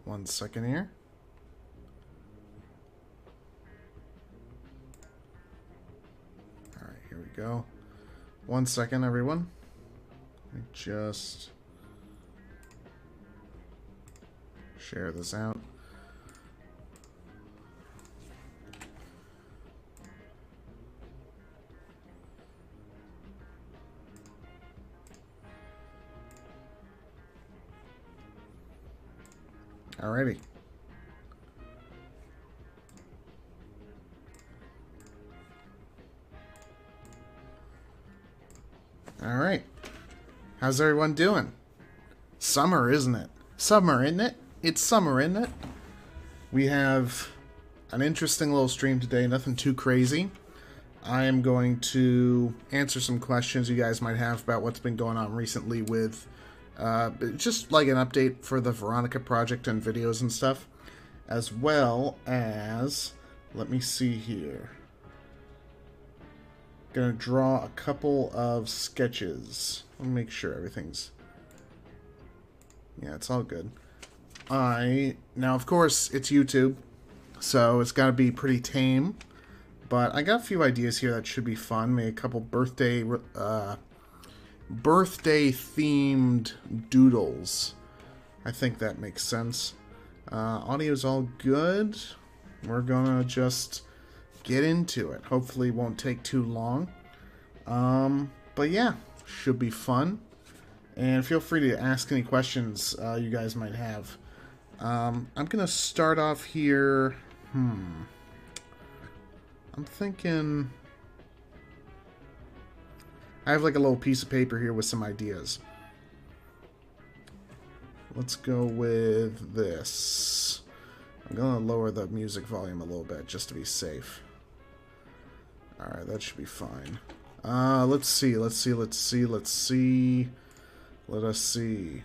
1 second here. Alright, here we go. 1 second, everyone. Let me just share this out. Alrighty. Alright. How's everyone doing? Summer, isn't it? Summer, isn't it? It's summer, isn't it? We have an interesting little stream today, nothing too crazy. I am going to answer some questions you guys might have about what's been going on recently with just like an update for the Veronica project and videos and stuff, as well as, let me see here, gonna draw a couple of sketches. Let me make sure everything's, yeah, it's all good. Now of course it's YouTube, so it's gotta be pretty tame, but I got a few ideas here that should be fun. Maybe a couple birthday themed doodles. I think that makes sense. Audio's all good. We're gonna just get into it. Hopefully it won't take too long. But yeah, should be fun. And feel free to ask any questions you guys might have. I'm gonna start off here. I'm thinking I have like a little piece of paper here with some ideas. Let's go with this. I'm gonna lower the music volume a little bit just to be safe. Alright, that should be fine. Let's see. Let us see.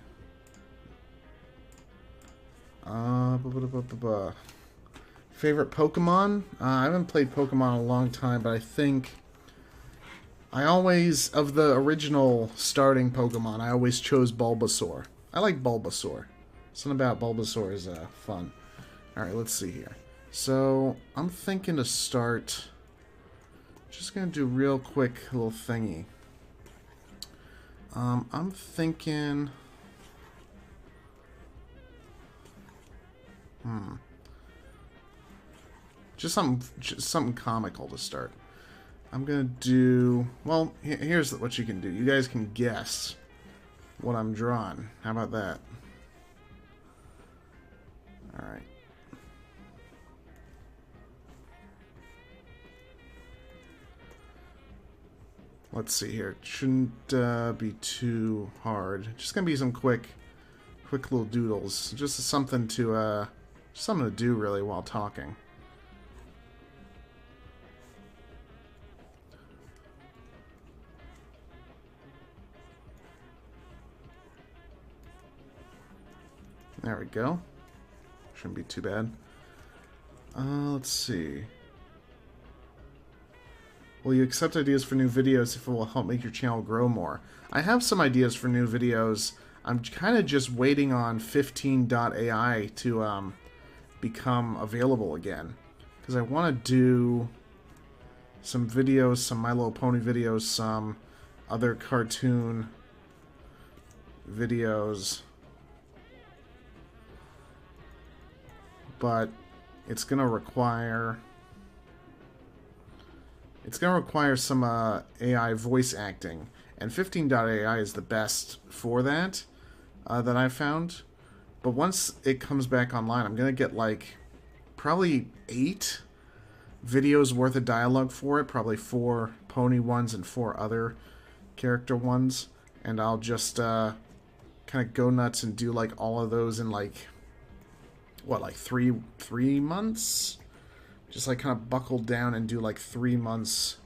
Favorite Pokemon? I haven't played Pokemon in a long time, but I think I always, of the original starting Pokemon, I always chose Bulbasaur. I like Bulbasaur. Something about Bulbasaur is fun. Alright, let's see here. So, I'm thinking to start, just gonna do real quick little thingy. I'm thinking, just something comical to start. I'm gonna do, well, here's what you can do. You guys can guess what I'm drawing. How about that? Alright. Let's see here. It shouldn't be too hard. Just gonna be some quick little doodles. Just something to do really while talking. There we go. Shouldn't be too bad. Let's see. Will you accept ideas for new videos if it will help make your channel grow more? I have some ideas for new videos. I'm kind of just waiting on 15.ai to become available again. Because I want to do some videos, some My Little Pony videos, some other cartoon videos. But it's gonna require some AI voice acting, and 15.ai is the best for that that I've found. But once it comes back online, I'm gonna get like probably 8 videos worth of dialogue for it, probably 4 pony ones and 4 other character ones, and I'll just kind of go nuts and do like all of those in like, what, like three months? Just like kind of buckle down and do like 3 months.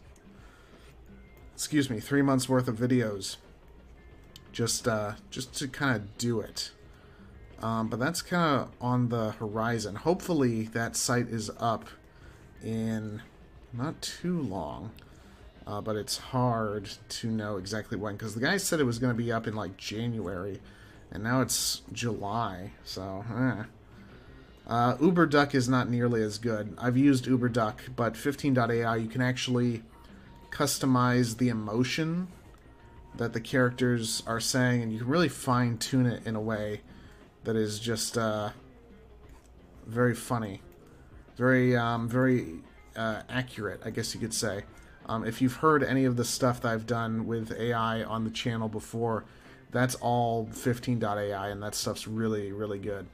Excuse me, 3 months worth of videos. Just to kind of do it. But that's kind of on the horizon. Hopefully that site is up in not too long. But it's hard to know exactly when, because the guy said it was going to be up in like January, and now it's July. So, UberDuck is not nearly as good. I've used UberDuck, but 15.ai you can actually customize the emotion that the characters are saying, and you can really fine-tune it in a way that is just very funny. Very accurate, I guess you could say. If you've heard any of the stuff that I've done with AI on the channel before, that's all 15.ai, and that stuff's really, really good.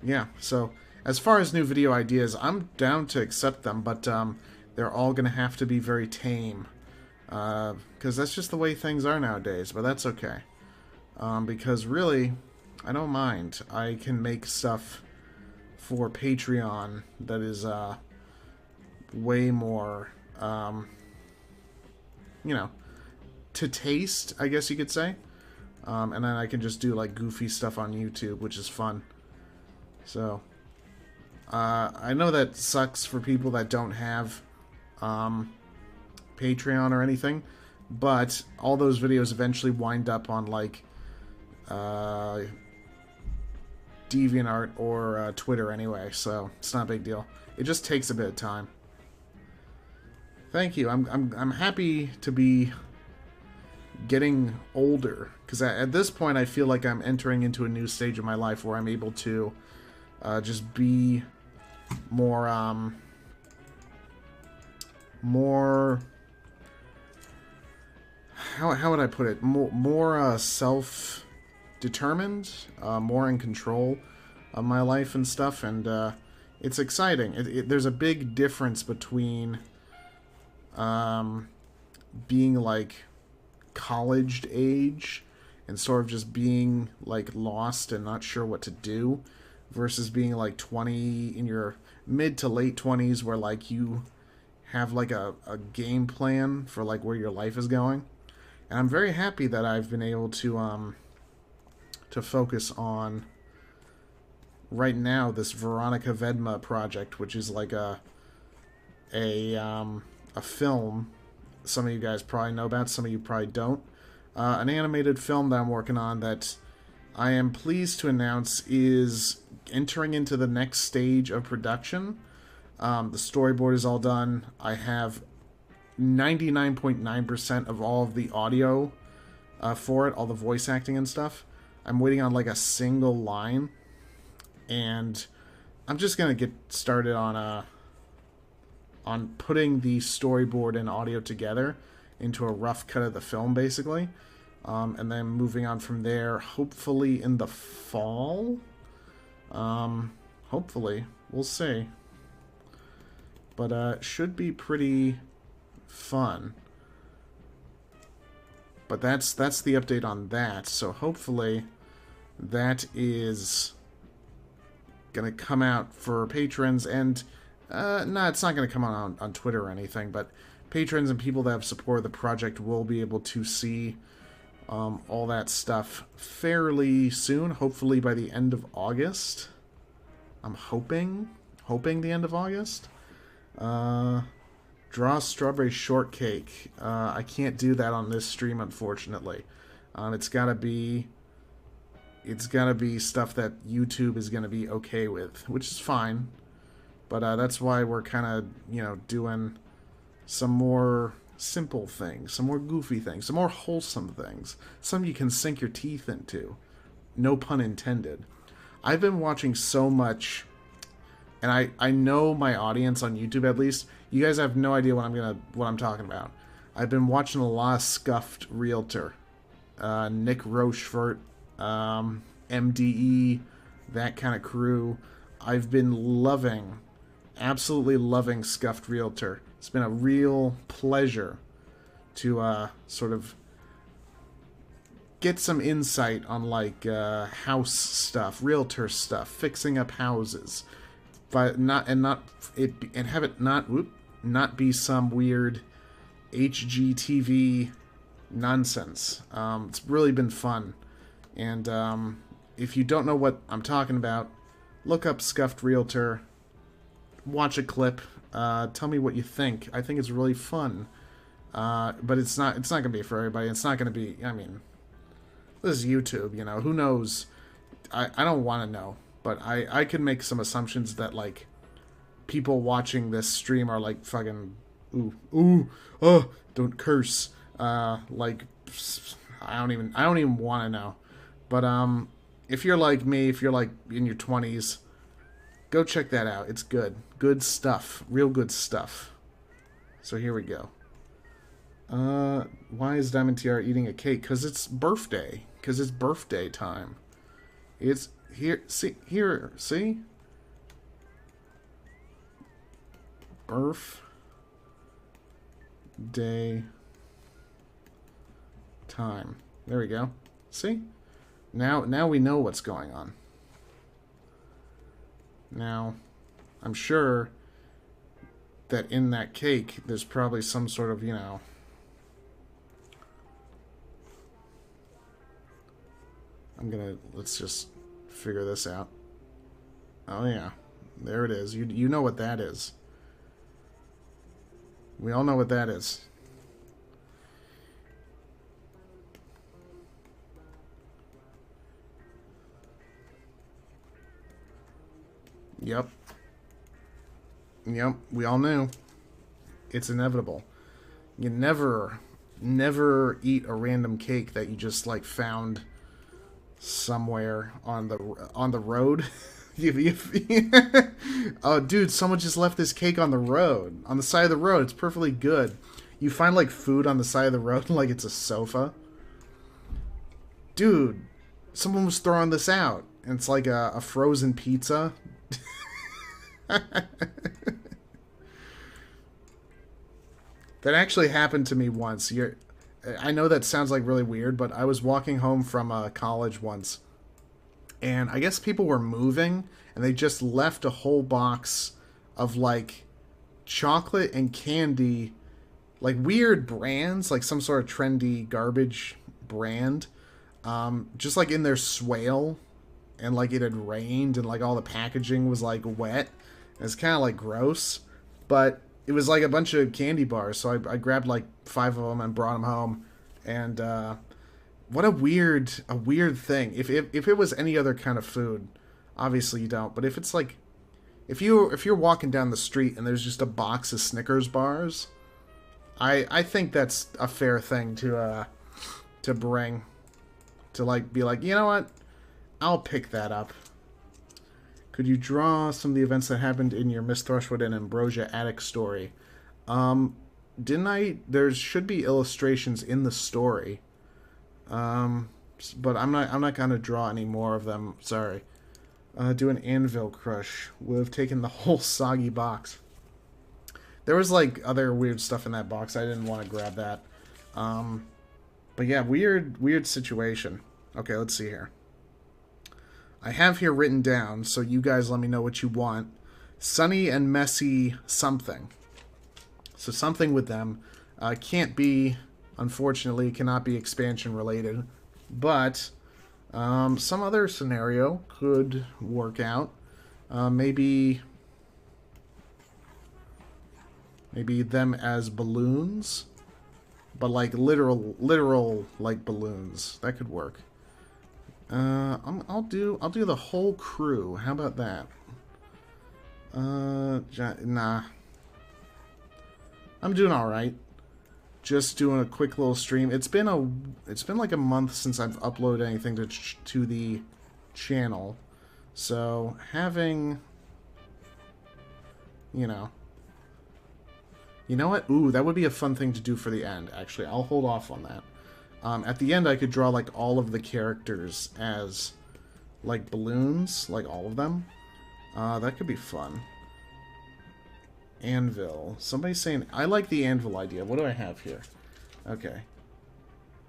Yeah, so as far as new video ideas, I'm down to accept them, but they're all going to have to be very tame. Because that's just the way things are nowadays, but that's okay. Because really, I don't mind. I can make stuff for Patreon that is way more, you know, to taste, I guess you could say. And then I can just do like goofy stuff on YouTube, which is fun. So, I know that sucks for people that don't have Patreon or anything, but all those videos eventually wind up on like DeviantArt or Twitter anyway, so it's not a big deal. It just takes a bit of time. Thank you. I'm happy to be getting older, because at this point I feel like I'm entering into a new stage of my life where I'm able to just be more how would I put it, more self-determined, more in control of my life and stuff, and it's exciting. There's a big difference between being like college age and sort of just being like lost and not sure what to do versus being like 20 in your mid to late 20s where like you have like a game plan for like where your life is going. And I'm very happy that I've been able to focus on right now this Veronica Vedma project, which is like a film some of you guys probably know about, some of you probably don't. An animated film that I'm working on that I am pleased to announce is entering into the next stage of production. The storyboard is all done. I have 99.9% of all of the audio for it, all the voice acting and stuff. I'm waiting on like a single line, and I'm just gonna get started on putting the storyboard and audio together into a rough cut of the film, basically. And then moving on from there, hopefully in the fall. Hopefully. We'll see. But it should be pretty fun. But that's the update on that. So hopefully that is going to come out for patrons, and no, it's not going to come out on Twitter or anything, but patrons and people that have supported the project will be able to see all that stuff fairly soon, hopefully by the end of August. I'm hoping the end of August. Draw strawberry shortcake. I can't do that on this stream, unfortunately. It's gotta be stuff that YouTube is gonna be okay with, which is fine. But that's why we're kind of, doing some more simple things, some more goofy things, some more wholesome things, some you can sink your teeth into. No pun intended. I've been watching so much, and I know my audience on YouTube, at least, you guys have no idea what I'm talking about. I've been watching a lot of Scuffed Realtor, Nick Rochefort, MDE, that kind of crew. I've been absolutely loving Scuffed Realtor. It's been a real pleasure to sort of get some insight on like house stuff, realtor stuff, fixing up houses, but have it not be some weird HGTV nonsense. It's really been fun, and if you don't know what I'm talking about, look up Scuffed Realtor, watch a clip, tell me what you think. I think it's really fun, but it's not gonna be for everybody. It's not gonna be. I mean, This is YouTube, you know. Who knows? I don't want to know, but I can make some assumptions that like people watching this stream are like fucking oh, don't curse. Like I don't even want to know. But if you're like me, if you're like in your 20s, go check that out. It's good. Good stuff. Real good stuff. So here we go. Why is Diamond TR eating a cake? Because it's birthday. Because it's birthday time. It's here. See? Here. See? Birthday time. There we go. See? Now we know what's going on. Now, I'm sure that in that cake, there's probably some sort of, you know... let's just figure this out. Oh yeah, there it is. You know what that is. We all know what that is. Yep. Yep, we all knew. It's inevitable. You never eat a random cake that you just like found somewhere on the road. Oh, dude, someone just left this cake on the road, on the side of the road. It's perfectly good. You find like food on the side of the road, like it's a sofa. Dude, someone was throwing this out, and it's like a frozen pizza. That actually happened to me once. I know that sounds like really weird, but I was walking home from college once, and I guess people were moving, and they just left a whole box of like chocolate and candy, like weird brands, like some sort of trendy garbage brand, just like in their swale, and like it had rained, and like all the packaging was like wet. It's kind of like gross, but it was like a bunch of candy bars, so I grabbed like 5 of them and brought them home. And what a weird thing. If it was any other kind of food, obviously you don't. But if it's like, if you're walking down the street and there's just a box of Snickers bars, I think that's a fair thing to bring, to like be like, you know what, I'll pick that up. Could you draw some of the events that happened in your Miss Thrushwood and Ambrosia attic story? Didn't I? There should be illustrations in the story. But I'm not gonna draw any more of them. Sorry. Do an anvil crush. Would have taken the whole soggy box. There was like other weird stuff in that box. I didn't want to grab that. But yeah, weird situation. Okay, let's see here. I have here written down, so you guys let me know what you want. Sunny and messy something. So something with them. Can't be, unfortunately, cannot be expansion related. But some other scenario could work out. Maybe them as balloons. But like literal like balloons. That could work. I'll do the whole crew. How about that? Nah. I'm doing all right. Just doing a quick little stream. It's been like a month since I've uploaded anything to the channel. So having, you know what? Ooh, that would be a fun thing to do for the end. Actually, I'll hold off on that. At the end, I could draw, like, all of the characters as, like, balloons. Like, all of them. That could be fun. Anvil. Somebody's saying... I like the anvil idea. What do I have here? Okay.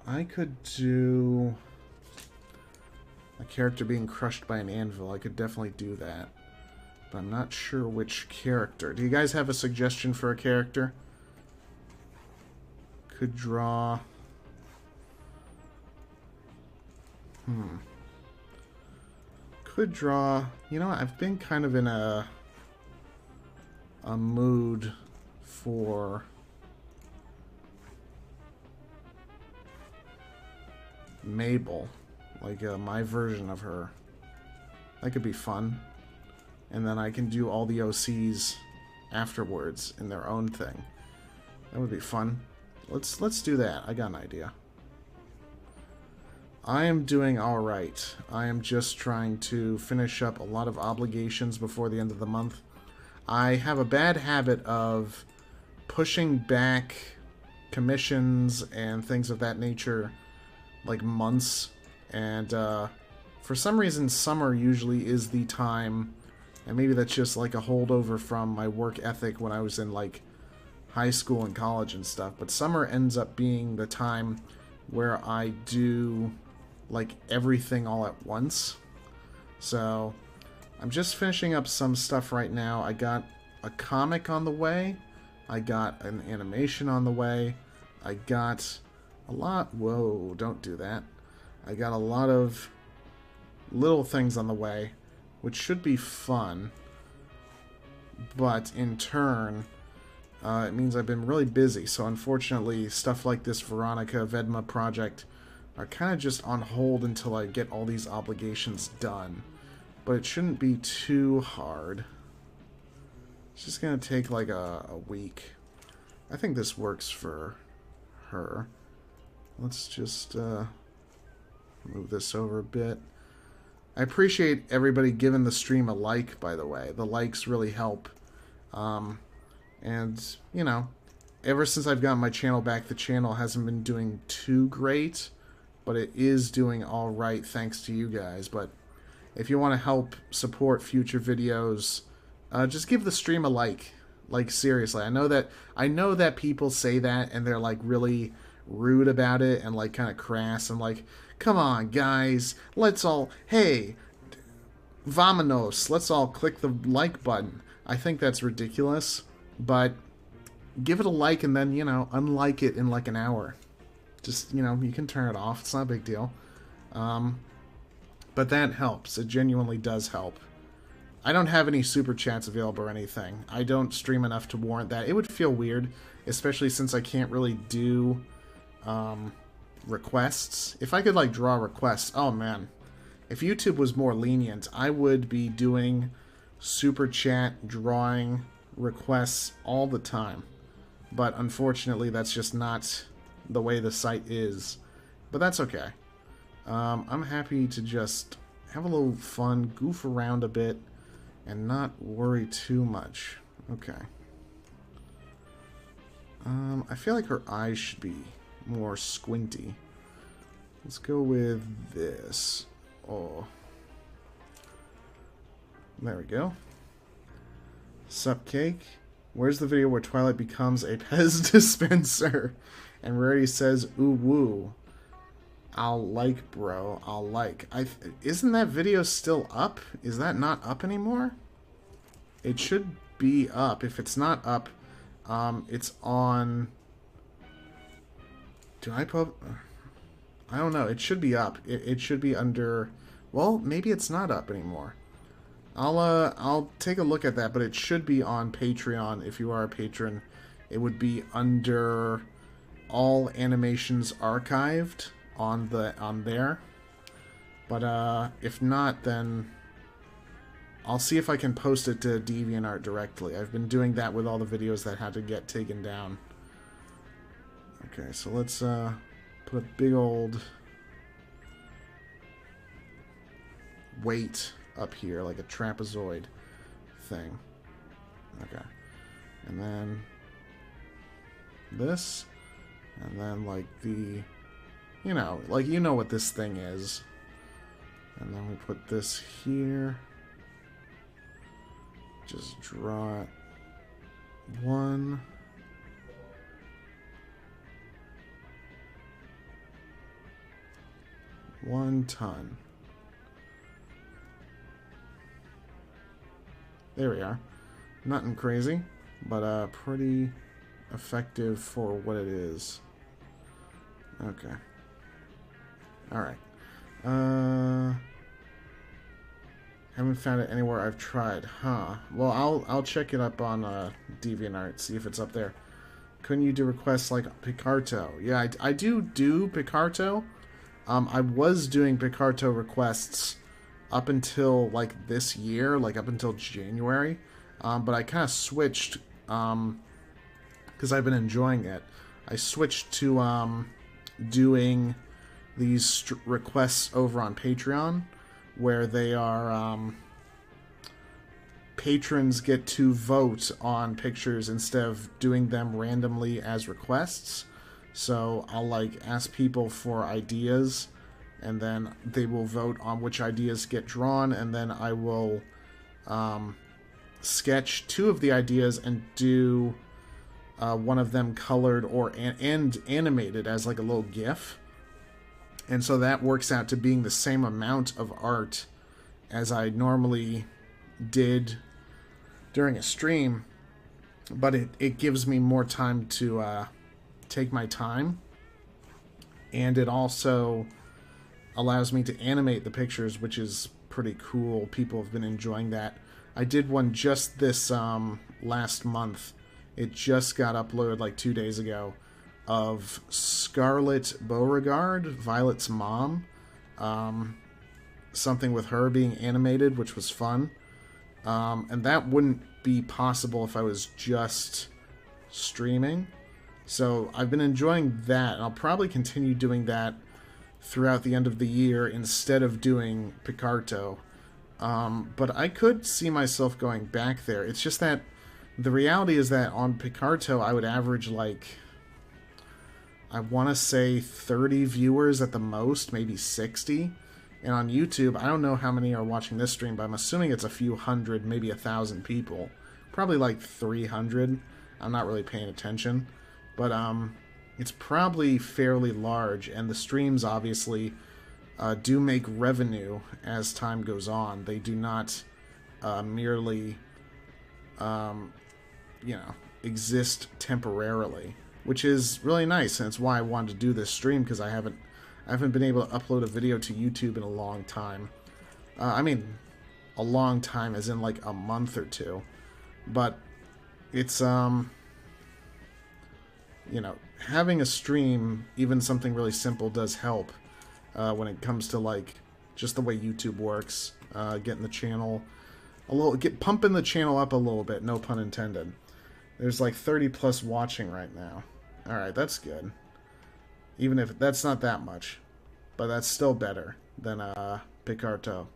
I could do... a character being crushed by an anvil. I could definitely do that. But I'm not sure which character. Do you guys have a suggestion for a character? Could draw... Could draw... You know, I've been kind of in a mood for... Mabel. Like my version of her. That could be fun. And then I can do all the OCs afterwards in their own thing. That would be fun. Let's do that. I got an idea. I am doing alright. I am just trying to finish up a lot of obligations before the end of the month. I have a bad habit of pushing back commissions and things of that nature like months, and for some reason summer usually is the time, and maybe that's just like a holdover from my work ethic when I was in like high school and college and stuff, but summer ends up being the time where I do like everything all at once. So I'm just finishing up some stuff right now. I got a comic on the way, I got an animation on the way, I got a lot... Whoa, don't do that. I got a lot of little things on the way, which should be fun, but in turn, it means I've been really busy, so unfortunately stuff like this Veronica Vedma project are kind of just on hold until I get all these obligations done. But it shouldn't be too hard. It's just going to take like a week. I think this works for her. Let's just move this over a bit. I appreciate everybody giving the stream a like, by the way. The likes really help. And, you know, ever since I've gotten my channel back, the channel hasn't been doing too great, but it is doing all right thanks to you guys. But if you want to help support future videos, just give the stream a like. Like, seriously, I know that people say that and they're like really rude about it and like kind of crass and like, come on guys, let's all, hey, vamonos, let's all click the like button. I think that's ridiculous, but give it a like and then, you know, unlike it in like an hour. Just, you know, you can turn it off. It's not a big deal. But that helps. It genuinely does help. I don't have any super chats available or anything. I don't stream enough to warrant that. It would feel weird, especially since I can't really do requests. If I could, like, draw requests, oh man. If YouTube was more lenient, I would be doing super chat drawing requests all the time. But unfortunately, that's just not the way the site is. But that's okay. I'm happy to just have a little fun, goof around a bit, and not worry too much. Okay. I feel like her eyes should be more squinty. Let's go with this. Oh. There we go. Sup, Cake? Where's the video where Twilight becomes a Pez dispenser? And Rarity says, ooh woo. I'll like, bro. I'll like. Isn't that video still up? Is that not up anymore? It should be up. If it's not up, it's on... Do I put... I don't know. It should be up. It should be under... Well, maybe it's not up anymore. I'll take a look at that, but it should be on Patreon. If you are a patron, it would be under all animations archived on there. But if not, then I'll see if I can post it to DeviantArt directly. I've been doing that with all the videos that had to get taken down. Okay, so let's put a big old weight up here, like a trapezoid thing. Okay. And then this, and then like the, you know, like you know what this thing is. And then we put this here. Just draw it. 1. One ton. There we are. Nothing crazy, but pretty effective for what it is. Okay. Alright. Haven't found it anywhere I've tried. Huh. Well, I'll check it up on DeviantArt, see if it's up there. Couldn't you do requests like Picarto? Yeah, I do Picarto. I was doing Picarto requests up until like this year, like up until January, but I kind of switched because I've been enjoying it. I switched to doing these requests over on Patreon, where they are patrons get to vote on pictures instead of doing them randomly as requests. So I'll like ask people for ideas, and then they will vote on which ideas get drawn, and then I will sketch 2 of the ideas and do one of them colored or and animated as like a little GIF. And so that works out to being the same amount of art as I normally did during a stream, but it gives me more time to take my time, and it also allows me to animate the pictures, which is pretty cool. People have been enjoying that. I did one just this last month. It just got uploaded like 2 days ago, of Scarlett Beauregard, Violet's mom. Something with her being animated, which was fun. And that wouldn't be possible if I was just streaming. So I've been enjoying that, and I'll probably continue doing that throughout the end of the year instead of doing Picarto. But I could see myself going back there. It's just that the reality is that on Picarto I would average like, I want to say 30 viewers at the most, maybe 60. And on YouTube, I don't know how many are watching this stream, but I'm assuming it's a few hundred, maybe 1,000 people. Probably like 300. I'm not really paying attention. But it's probably fairly large, and the streams obviously do make revenue as time goes on. They do not merely, exist temporarily, which is really nice, and it's why I wanted to do this stream, because I haven't been able to upload a video to YouTube in a long time. I mean, a long time as in like a month or 2. But it's, having a stream, even something really simple, does help when it comes to like just the way YouTube works. Getting the channel pumping the channel up a little bit, no pun intended. There's like 30 plus watching right now. Alright, that's good. Even if that's not that much. But that's still better than Picarto.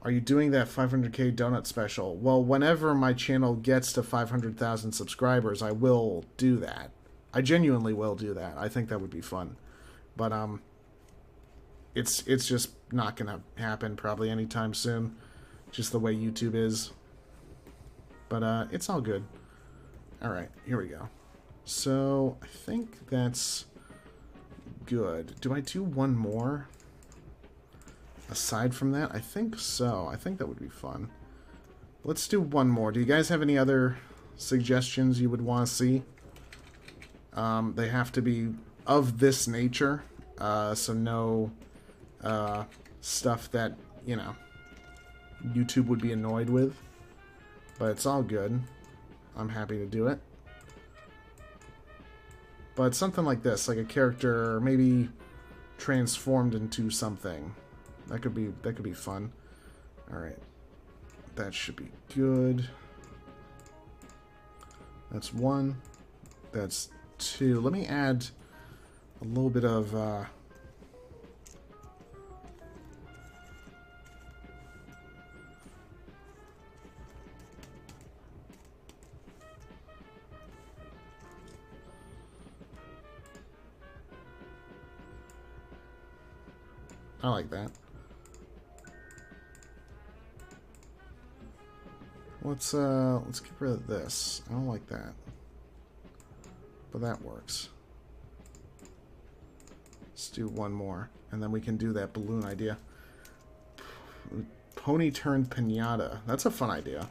Are you doing that 500k donut special? Well, whenever my channel gets to 500,000 subscribers, I will do that. I genuinely will do that. I think that would be fun. But it's just not gonna happen probably anytime soon. Just the way YouTube is. But it's all good. Alright, here we go. So, I think that's good. Do I do one more? Aside from that? I think so. I think that would be fun. Let's do one more. Do you guys have any other suggestions you would want to see? They have to be of this nature. So no stuff that, YouTube would be annoyed with. But it's all good. I'm happy to do it. But something like this, like a character maybe transformed into something. That could be fun. Alright. That should be good. That's 1. That's 2. Let me add a little bit of I like that. Let's get rid of this. I don't like that. But that works. Let's do one more, and then we can do that balloon idea. Pony turned pinata. That's a fun idea.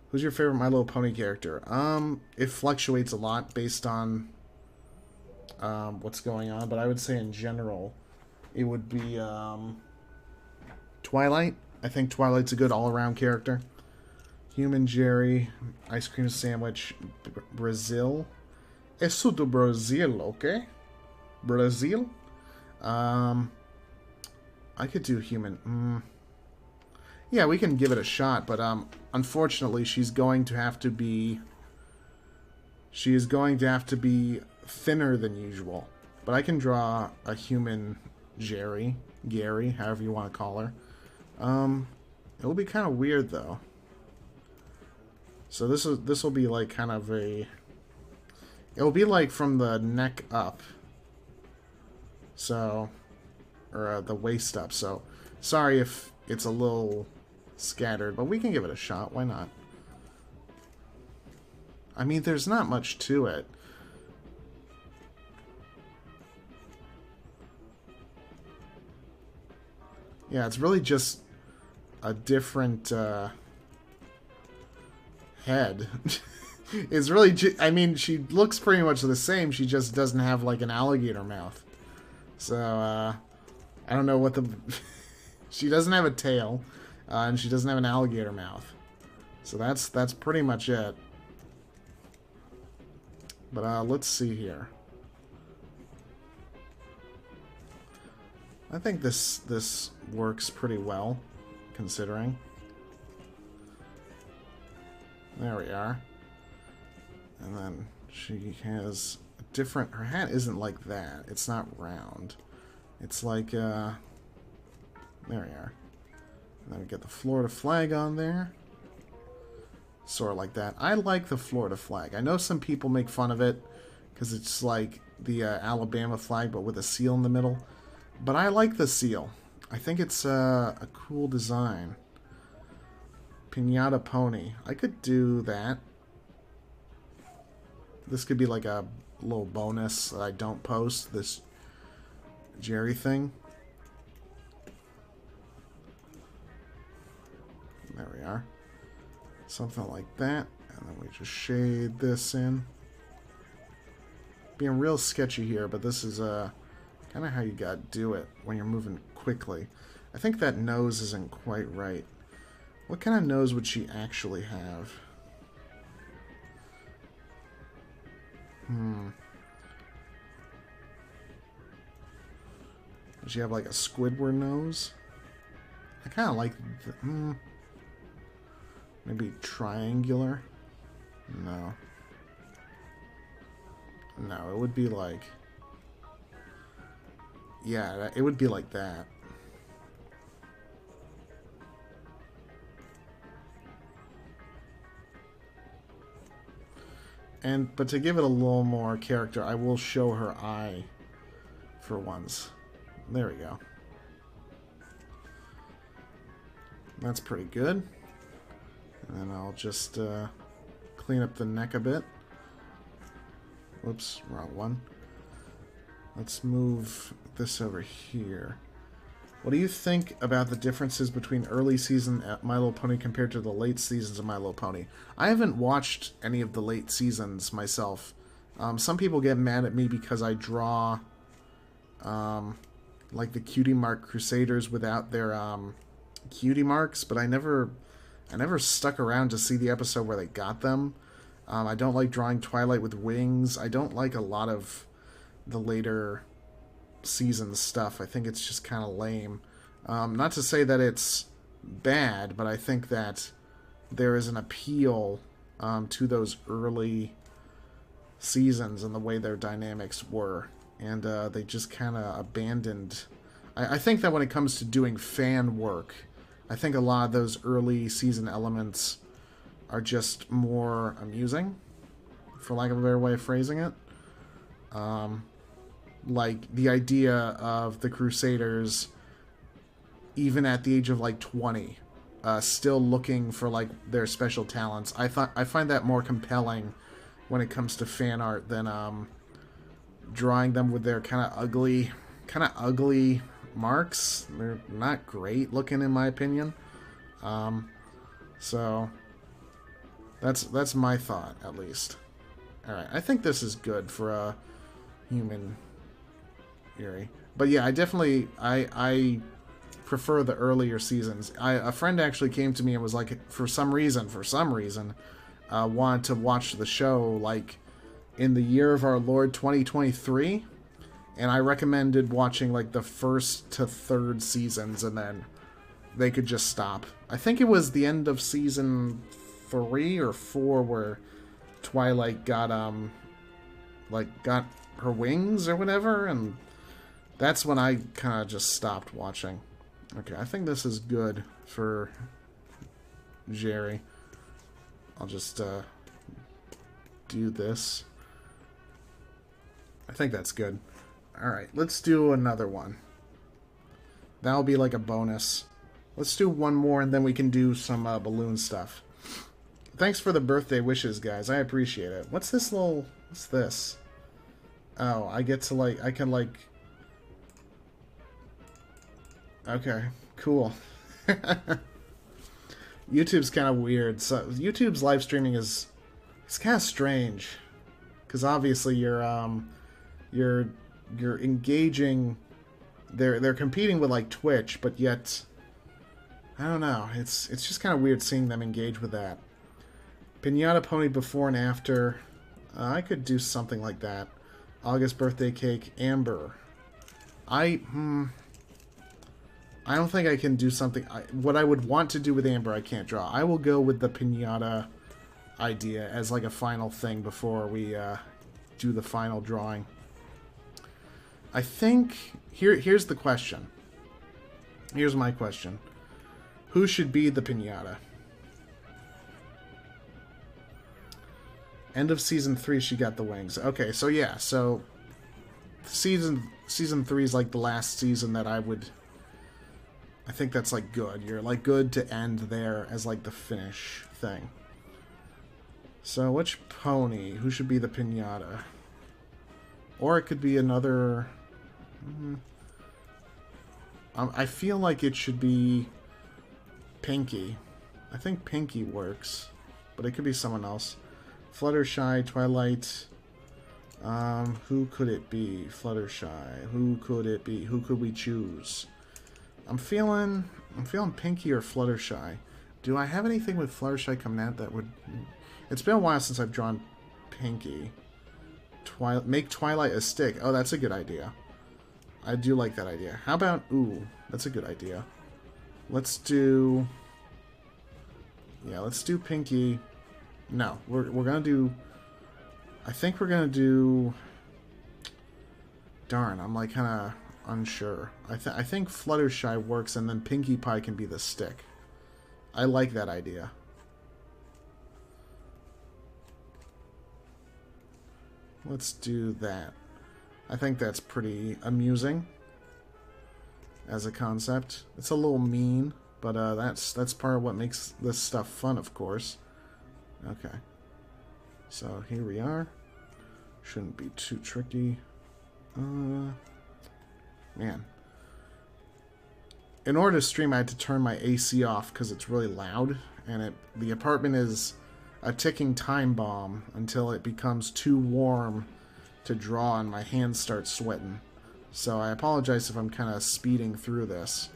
Who's your favorite My Little Pony character? It fluctuates a lot based on what's going on, but I would say in general it would be Twilight. I think Twilight's a good all-around character. Human Jerry, ice cream sandwich, Brazil. Isso do Brazil, okay? Brazil. Um, I could do human. Yeah, we can give it a shot, but unfortunately, she is going to have to be thinner than usual. But I can draw a human Gary, however you want to call her. It will be kind of weird though. So this will be like kind of a. It will be like from the neck up. So, or the waist up. So, sorry if it's a little scattered, but we can give it a shot. Why not? I mean, there's not much to it. Yeah, it's really just a different head. It's really, I mean, she looks pretty much the same. She just doesn't have like an alligator mouth. So, I don't know what the... She doesn't have a tail, and she doesn't have an alligator mouth. So that's pretty much it. But let's see here. I think this works pretty well, considering. There we are. And then she has a different... Her hat isn't like that. It's not round. It's like, there we are. And then we get the Florida flag on there. Sort of like that. I like the Florida flag. I know some people make fun of it because it's like the Alabama flag but with a seal in the middle. But I like the seal. I think it's a cool design. Pinata pony. I could do that. This could be like a little bonus that I don't post. This Jerry thing. There we are. Something like that. And then we just shade this in. Being real sketchy here, but this is kind of how you gotta do it when you're moving quickly. I think that nose isn't quite right. What kind of nose would she actually have? Does she have like a Squidward nose? I kind of like the, maybe triangular? No. No, it would be like... Yeah, it would be like that. But to give it a little more character, I will show her eye for once. There we go. That's pretty good. And then I'll just clean up the neck a bit. Whoops, wrong one. Let's move this over here. What do you think about the differences between early season My Little Pony compared to the late seasons of My Little Pony? I haven't watched any of the late seasons myself. Some people get mad at me because I draw like the Cutie Mark Crusaders without their cutie marks, but I never stuck around to see the episode where they got them. I don't like drawing Twilight with wings. I don't like a lot of the later season stuff. I think it's just kind of lame. Not to say that it's bad, but I think that there is an appeal to those early seasons and the way their dynamics were. And they just kind of abandoned... I think that when it comes to doing fan work, I think a lot of those early season elements are just more amusing, for lack of a better way of phrasing it. Like, the idea of the Crusaders, even at the age of, like, 20, still looking for, like, their special talents. I find that more compelling when it comes to fan art than, drawing them with their kind of ugly marks. They're not great looking, in my opinion. So, that's my thought, at least. Alright, I think this is good for a human... Eerie. But yeah, I prefer the earlier seasons. A friend actually came to me and was like, for some reason, wanted to watch the show like in the year of our Lord 2023, and I recommended watching like the first to third seasons, and then they could just stop. I think it was the end of season 3 or 4 where Twilight got her wings or whatever, and that's when I kind of just stopped watching. Okay, I think this is good for Jerry. I'll just do this. I think that's good. Alright, let's do another one. That'll be like a bonus. Let's do one more, and then we can do some balloon stuff. Thanks for the birthday wishes, guys. I appreciate it. What's this little... What's this? Oh, I get to, like... I can, like... Okay, cool. YouTube's kind of weird. So YouTube's live streaming is... It's kind of strange. Because obviously you're engaging... They're competing with, like, Twitch, but yet... I don't know. It's just kind of weird seeing them engage with that. Pinata Pony before and after. I could do something like that. August birthday cake. Amber. I don't think I can do something... what I would want to do with Amber, I can't draw. I will go with the pinata idea as like a final thing before we do the final drawing. I think... Here's the question. Here's my question. Who should be the pinata? End of season 3, she got the wings. Okay, so yeah, so season 3 is like the last season that I would... I think that's like good. You're like good to end there as like the finish thing. So which pony? Who should be the pinata? Or it could be another... I feel like it should be Pinky. I think Pinky works, but it could be someone else. Fluttershy, Twilight. Who could it be? Fluttershy. Who could it be? Who could we choose? I'm feeling Pinky or Fluttershy. Do I have anything with Fluttershy coming out that would... It's been a while since I've drawn Pinky. Make Twilight a stick. Oh, that's a good idea. I do like that idea. How about... Ooh, that's a good idea. Let's do... Yeah, let's do Pinky. No, we're gonna do... I think we're gonna do... Darn, I'm like kind of unsure. I think Fluttershy works, and then Pinkie Pie can be the stick. I like that idea. Let's do that. I think that's pretty amusing as a concept. It's a little mean, but that's part of what makes this stuff fun, of course. Okay. So here we are. Shouldn't be too tricky. Man. In order to stream, I had to turn my AC off because it's really loud, and the apartment is a ticking time bomb until it becomes too warm to draw and my hands start sweating. So I apologize if I'm kind of speeding through this.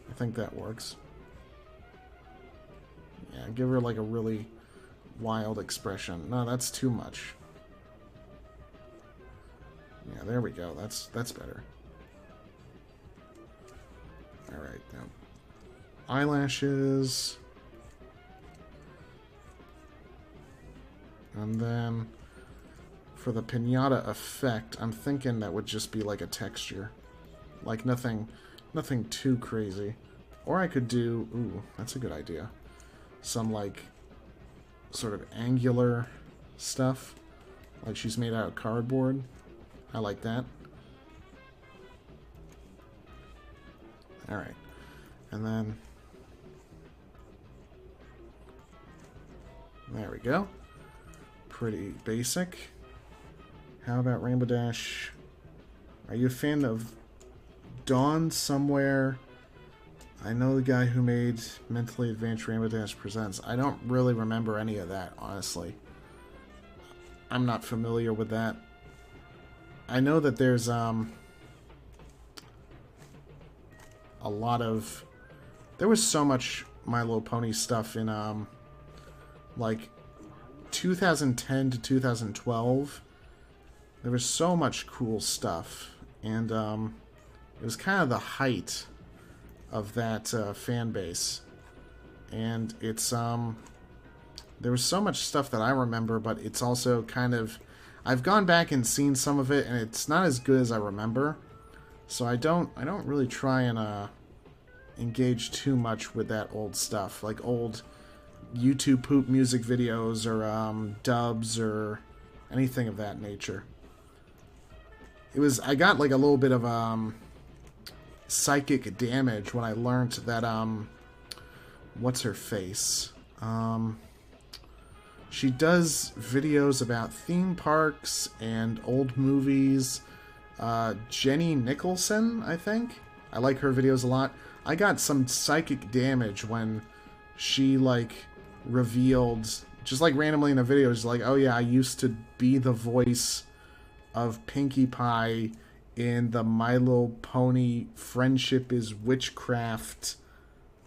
I think that works. Yeah, give her like a really wild expression. No, that's too much. Yeah, there we go. That's better. Alright, now eyelashes. And then for the pinata effect, I'm thinking that would just be like a texture. Like nothing too crazy. Or I could do, ooh, that's a good idea. Some like sort of angular stuff. Like she's made out of cardboard. I like that. Alright. And then there we go. Pretty basic. How about Rainbow Dash? Are you a fan of Dawn Somewhere? I know the guy who made Mentally Advanced Rainbow Dash Presents. I don't really remember any of that, honestly. I'm not familiar with that. I know that there's a lot of... There was so much My Little Pony stuff in like 2010 to 2012. There was so much cool stuff, and it was kind of the height of that fan base. And it's there was so much stuff that I remember, but it's also kind of, I've gone back and seen some of it, and it's not as good as I remember. So I don't really try and engage too much with that old stuff, like old YouTube poop music videos or dubs or anything of that nature. I got like a little bit of psychic damage when I learned that what's her face? She does videos about theme parks and old movies. Jenny Nicholson, I think. I like her videos a lot. I got some psychic damage when she like revealed, just like randomly in a video, she's like, oh yeah, I used to be the voice of Pinkie Pie in the My Little Pony Friendship is Witchcraft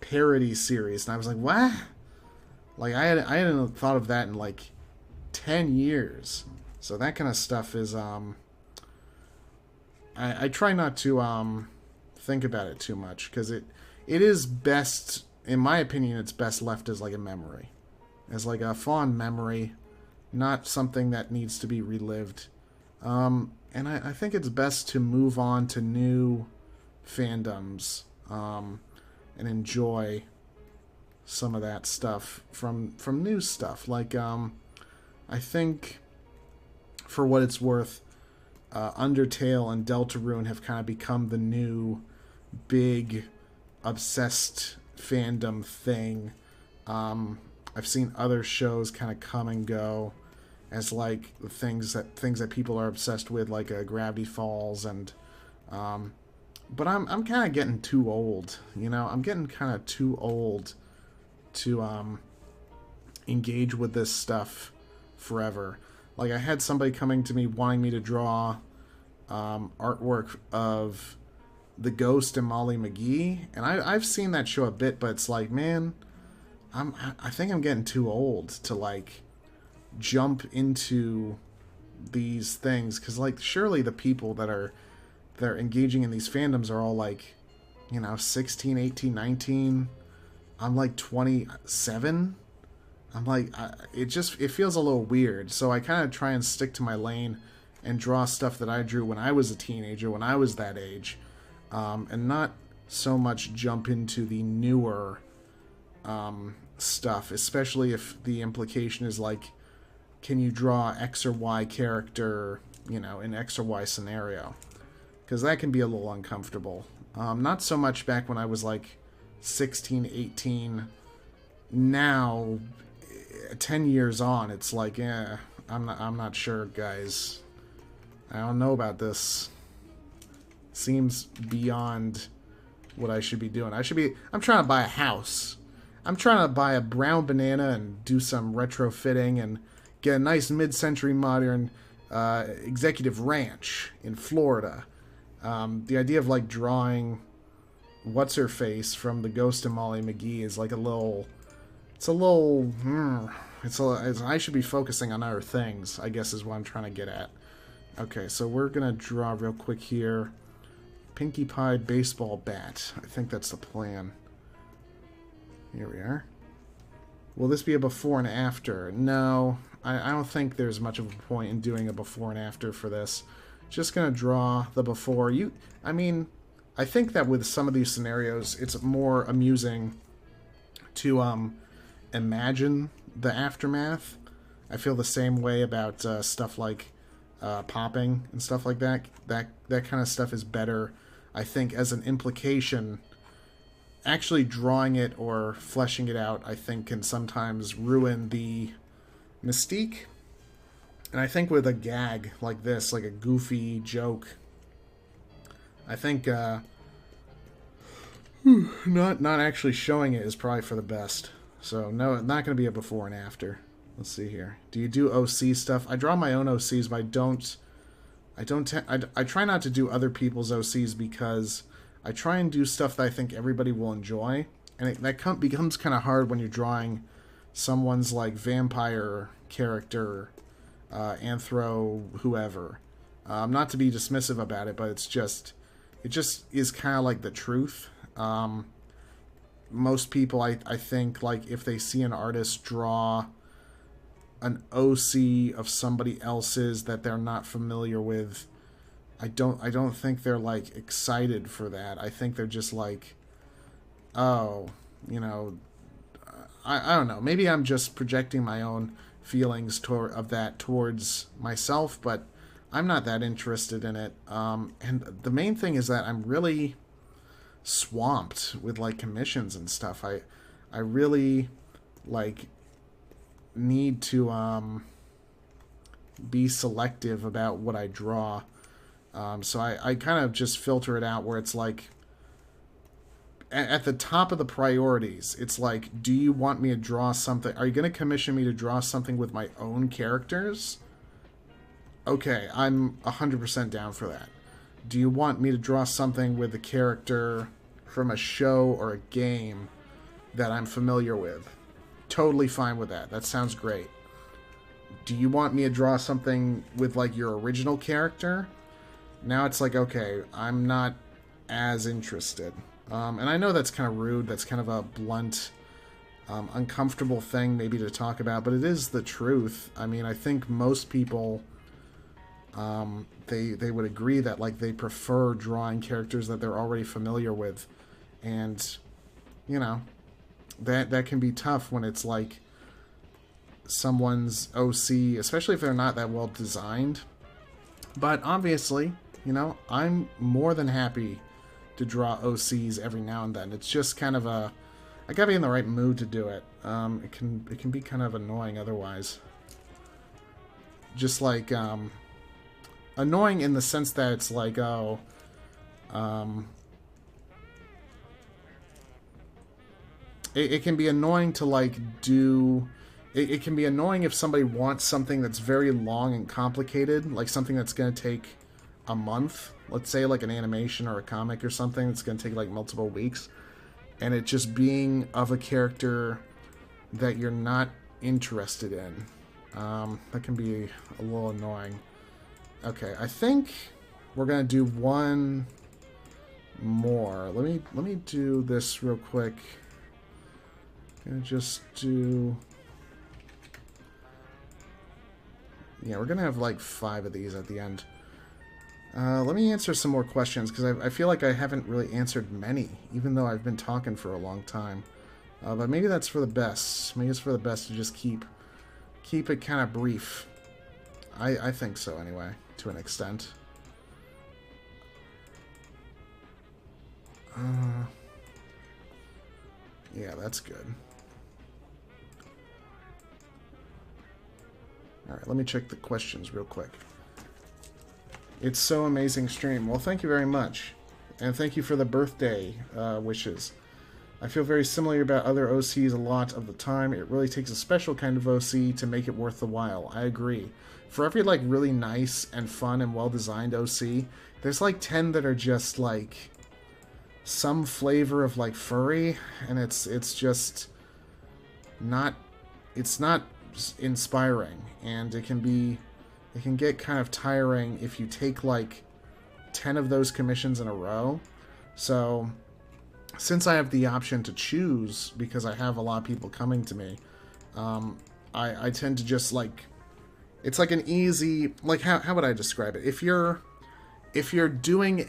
parody series. And I was like, what? Like, I hadn't thought of that in like 10 years. So that kind of stuff is I try not to think about it too much, because it is best, in my opinion, it's best left as like a memory, as like a fond memory, not something that needs to be relived. And I think it's best to move on to new fandoms and enjoy some of that stuff from new stuff. Like I think, for what it's worth, Undertale and Deltarune have kind of become the new big obsessed fandom thing. I've seen other shows kind of come and go as like things that people are obsessed with, like Gravity Falls, and but I'm kind of getting too old, you know. I'm getting kind of too old to engage with this stuff forever. Like, I had somebody coming to me wanting me to draw artwork of The Ghost and Molly McGee, and I've seen that show a bit, but it's like, man, I think I'm getting too old to like jump into these things, because like surely the people that are engaging in these fandoms are all like, you know, 16, 18, 19. I'm like 27. I'm like, it feels a little weird. So I kind of try and stick to my lane and draw stuff that I drew when I was a teenager, when I was that age, and not so much jump into the newer stuff, especially if the implication is like, can you draw X or Y character, you know, in X or Y scenario? Because that can be a little uncomfortable. Not so much back when I was like 16, 18. Now, 10 years on, it's like, I'm not sure, guys. I don't know about this. Seems beyond what I should be doing. I'm trying to buy a house. I'm trying to buy a brown banana and do some retrofitting and get a nice mid-century modern executive ranch in Florida. The idea of like drawing what's-her-face from The Ghost and Molly McGee is like I should be focusing on other things, I guess, is what I'm trying to get at. Okay, so we're gonna draw real quick here. Pinkie Pie baseball bat. I think that's the plan. Here we are. Will this be a before and after? No, I don't think there's much of a point in doing a before and after for this. Just gonna draw the before. I think that with some of these scenarios, it's more amusing to imagine the aftermath. I feel the same way about stuff like popping and stuff like that. That kind of stuff is better, I think, as an implication. Actually drawing it or fleshing it out, I think, can sometimes ruin the mystique. And I think with a gag like this, like a goofy joke, I think not actually showing it is probably for the best. So no, not going to be a before and after. Let's see here. Do you do OC stuff? I draw my own OCs, but I try not to do other people's OCs, because I try and do stuff that I think everybody will enjoy, and that becomes kind of hard when you're drawing someone's like vampire character, anthro whoever. Not to be dismissive about it, but it just is kind of like the truth. Most people, I think, like if they see an artist draw an OC of somebody else's that they're not familiar with, I don't think they're like excited for that. I think they're just like, oh, you know, I don't know. Maybe I'm just projecting my own feelings of that towards myself, but I'm not that interested in it. And the main thing is that I'm really swamped with like commissions and stuff. I really like need to be selective about what I draw. So I kind of just filter it out where it's like at the top of the priorities, it's like, do you want me to draw something? Are you going to commission me to draw something with my own characters? Okay, I'm 100% down for that. Do you want me to draw something with a character from a show or a game that I'm familiar with? Totally fine with that. That sounds great. Do you want me to draw something with like your original character? Now it's like, okay, I'm not as interested. And I know that's kind of rude. That's kind of a blunt, uncomfortable thing maybe to talk about, but it is the truth. I mean, I think most people, they would agree that like they prefer drawing characters that they're already familiar with, and you know, that can be tough when it's like someone's OC, especially if they're not that well designed. But obviously, you know, I'm more than happy to draw OCs every now and then. It's just kind of I gotta be in the right mood to do it. It can be kind of annoying otherwise. Just like annoying in the sense that it's like, oh, it can be annoying to like do. It can be annoying if somebody wants something that's very long and complicated, like something that's going to take a month. Let's say like an animation or a comic or something that's going to take like multiple weeks, and it just being of a character that you're not interested in. That can be a little annoying. Okay, I think we're going to do one more. Let me do this real quick. I'm going to just do... Yeah, we're going to have like 5 of these at the end. Let me answer some more questions, because I feel like I haven't really answered many, even though I've been talking for a long time. But maybe that's for the best. Maybe it's for the best to just keep it kind of brief. I think so, anyway, to an extent. Yeah, that's good. Alright, let me check the questions real quick. It's so amazing stream. Well, thank you very much. And thank you for the birthday wishes. I feel very similar about other OCs a lot of the time. It really takes a special kind of OC to make it worth the while. I agree. For every like really nice and fun and well-designed OC, there's like 10 that are just like some flavor of like furry, and it's just not, it's not inspiring, and it can get kind of tiring if you take like 10 of those commissions in a row. So since I have the option to choose, because I have a lot of people coming to me, I tend to just like, it's like an easy, like how would I describe it? If you're doing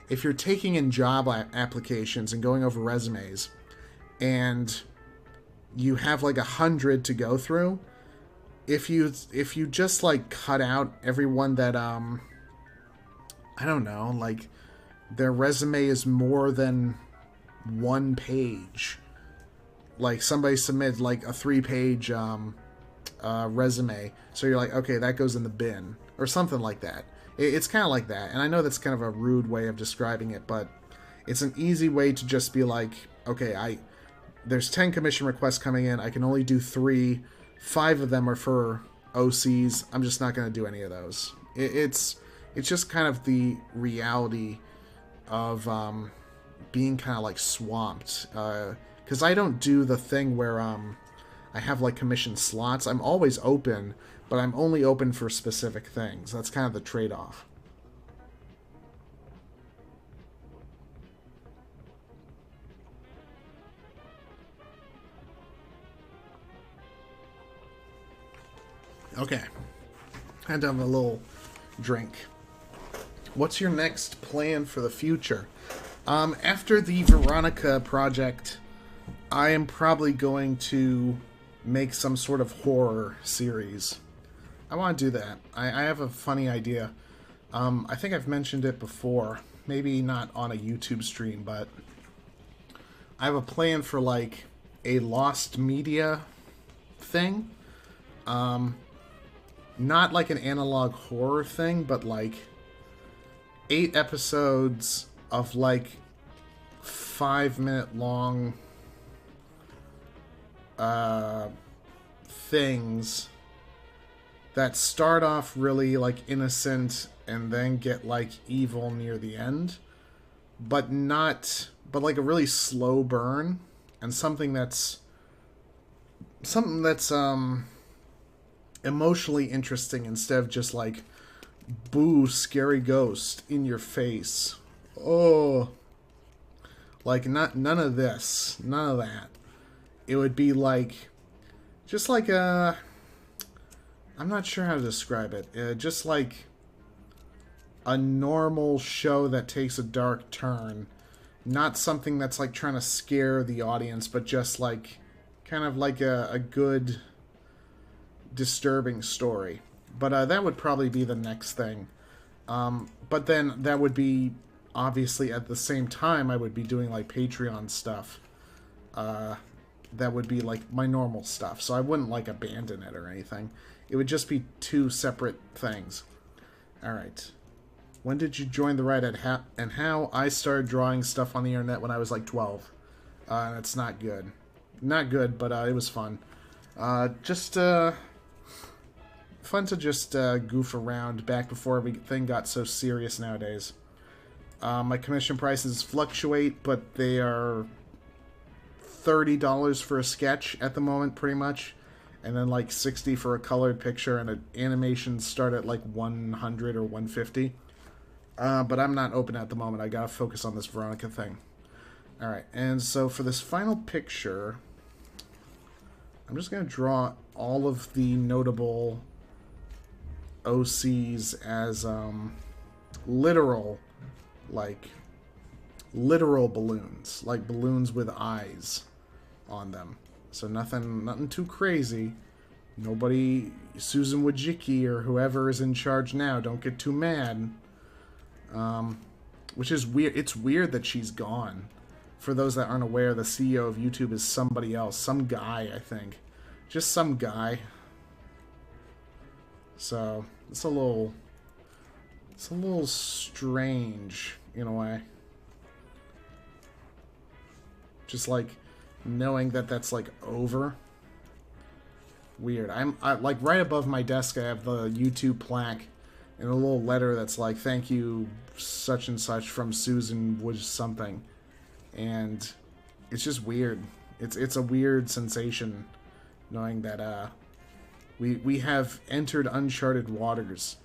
if you're taking in job applications and going over resumes, and you have like 100 to go through, if you just like cut out everyone that I don't know, like their resume is more than 1 page, like somebody submitted like a 3-page resume, so you're like, okay, that goes in the bin or something like that. It's kind of like that, and I know that's kind of a rude way of describing it, but it's an easy way to just be like, okay, there's 10 commission requests coming in, I can only do 3, 5 of them are for OCs, I'm just not going to do any of those. It's just kind of the reality of being kind of like swamped, because I don't do the thing where I have like commission slots. I'm always open, but I'm only open for specific things. That's kind of the trade-off. Okay. Had to have a little drink. What's your next plan for the future? After the Veronica project, I am probably going to make some sort of horror series. I want to do that. I have a funny idea. I think I've mentioned it before. Maybe not on a YouTube stream, but I have a plan for like a lost media thing. Not like an analog horror thing, but like 8 episodes of like 5-minute long things that start off really like innocent and then get like evil near the end, but like a really slow burn, and something that's emotionally interesting instead of just like, boo, scary ghost in your face. Oh, like none of this, none of that. It would be like, just like a, I'm not sure how to describe it. Just like a normal show that takes a dark turn, not something that's like trying to scare the audience, but just like kind of like a good disturbing story. But that would probably be the next thing. But then that would be, obviously, at the same time, I would be doing like Patreon stuff. That would be like my normal stuff. So I wouldn't like abandon it or anything. It would just be 2 separate things. Alright. When did you join the Reddit and how? I started drawing stuff on the internet when I was like 12. And it's not good. Not good, but it was fun. Just fun to just goof around back before everything got so serious nowadays. My commission prices fluctuate, but they are $30 for a sketch at the moment, pretty much. And then like $60 for a colored picture, and an animation start at like 100 or 150. But I'm not open at the moment. I gotta focus on this Veronica thing. Alright, and so for this final picture, I'm just gonna draw all of the notable OCs as literal balloons, like balloons with eyes on them. So nothing too crazy. Nobody, Susan Wojcicki or whoever is in charge now, don't get too mad. Which is weird. It's weird that she's gone. For those that aren't aware, the CEO of YouTube is somebody else, some guy, I think, just some guy. So it's a little strange in a way. Just like knowing that that's like over. Weird. I like right above my desk. I have the YouTube plaque and a little letter that's like, "Thank you, such and such from Susan was something," and it's just weird. It's a weird sensation knowing that we have entered uncharted waters.